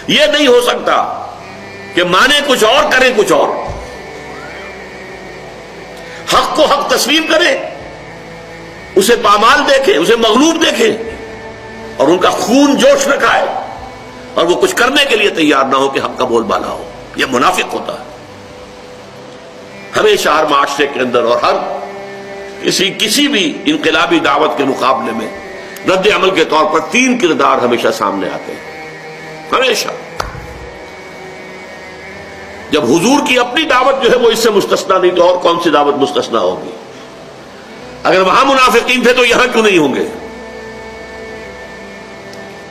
یہ نہیں ہو سکتا کہ مانے کچھ اور کریں کچھ اور. حق کو حق تسلیم کریں، اسے پامال دیکھیں، اسے مغلوب دیکھیں، اور ان کا خون جوش میں کھائے، اور وہ کچھ کرنے کے لیے تیار نہ ہو کہ حق کا بول بالا ہو. یہ منافق ہوتا ہے. ہمیشہ ہر معاشرے کے اندر اور ہر کسی بھی انقلابی دعوت کے مقابلے میں رد عمل کے طور پر 3 کردار ہمیشہ سامنے آتے ہیں. ہمیشہ. جب حضور کی اپنی دعوت جو ہے وہ اس سے مستثنا نہیں تو اور کون سی دعوت مستثنا ہوگی؟ اگر وہاں منافقین تھے تو یہاں کیوں نہیں ہوں گے؟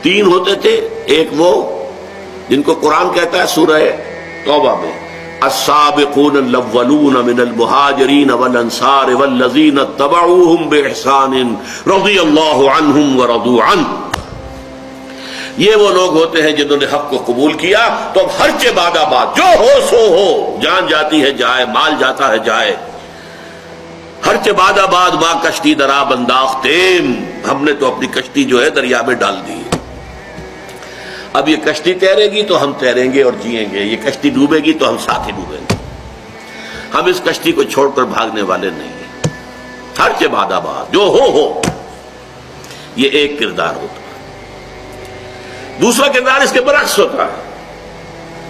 3 ہوتے تھے. ایک وہ جن کو قرآن کہتا ہے سورہ توبہ میں السابقون الاولون من المہاجرین والانصار والذین اتبعوہم باحسان رضی اللہ عنہم ورضوا عنہ. یہ وہ لوگ ہوتے ہیں جنہوں نے حق کو قبول کیا تو اب ہر چہ بعد آباد جو ہو سو ہو، جان جاتی ہے جائے، مال جاتا ہے جائے، ہر چہ بعد آباد ماں کشتی درآب انداختیم، ہم نے تو اپنی کشتی جو ہے دریا میں ڈال دی. اب یہ کشتی تیرے گی تو ہم تیریں گے اور جئیں گے، یہ کشتی ڈوبے گی تو ہم ساتھ ہی ڈوبیں گے. ہم اس کشتی کو چھوڑ کر بھاگنے والے نہیں ہیں. ہر چہ بعد آباد جو ہو. یہ ایک کردار ہوتا ہے. دوسرا کردار اس کے برعکس ہوتا ہے،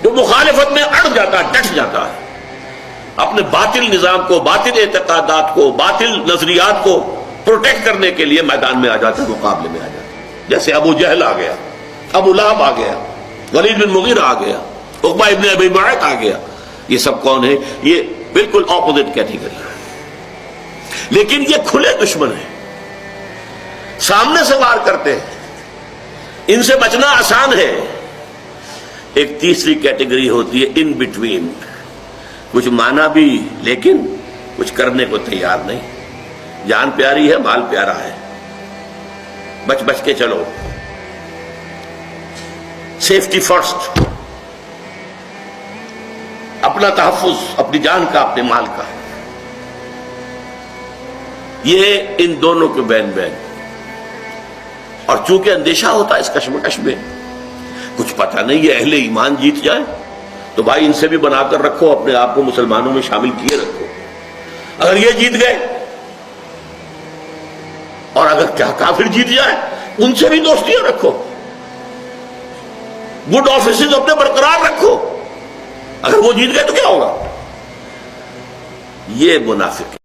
جو مخالفت میں اڑ جاتا ہے، ڈٹ جاتا ہے، اپنے باطل نظام کو، باطل اعتقادات کو، باطل نظریات کو پروٹیکٹ کرنے کے لیے میدان میں آ جاتا ہے، مقابلے میں آ جاتا ہے. جیسے ابو جہل آ گیا، ابو لہب آ گیا، ولید بن مغیرہ آ گیا، عقبہ ابن ابی معیط آ گیا. یہ سب کون ہیں؟ یہ بالکل اپوزٹ کیٹیگری ہے، لیکن یہ کھلے دشمن ہیں، سامنے سے وار کرتے ہیں، ان سے بچنا آسان ہے. ایک تیسری کیٹیگری ہوتی ہے ان بٹوین، کچھ مانا بھی لیکن کچھ کرنے کو تیار نہیں. جان پیاری ہے، مال پیارا ہے، بچ بچ کے چلو، سیفٹی فرسٹ، اپنا تحفظ، اپنی جان کا، اپنے مال کا. یہ ان دونوں کے بین بین. اور چونکہ اندیشہ ہوتا ہے اس کشمکش میں، کچھ پتہ نہیں یہ اہل ایمان جیت جائے تو بھائی ان سے بھی بنا کر رکھو، اپنے آپ کو مسلمانوں میں شامل کیے رکھو. اگر یہ جیت گئے اور اگر کیا کافر جیت جائے ان سے بھی دوستیاں رکھو، گڈ آفیسز اپنے برقرار رکھو. اگر وہ جیت گئے تو کیا ہوگا؟ یہ منافق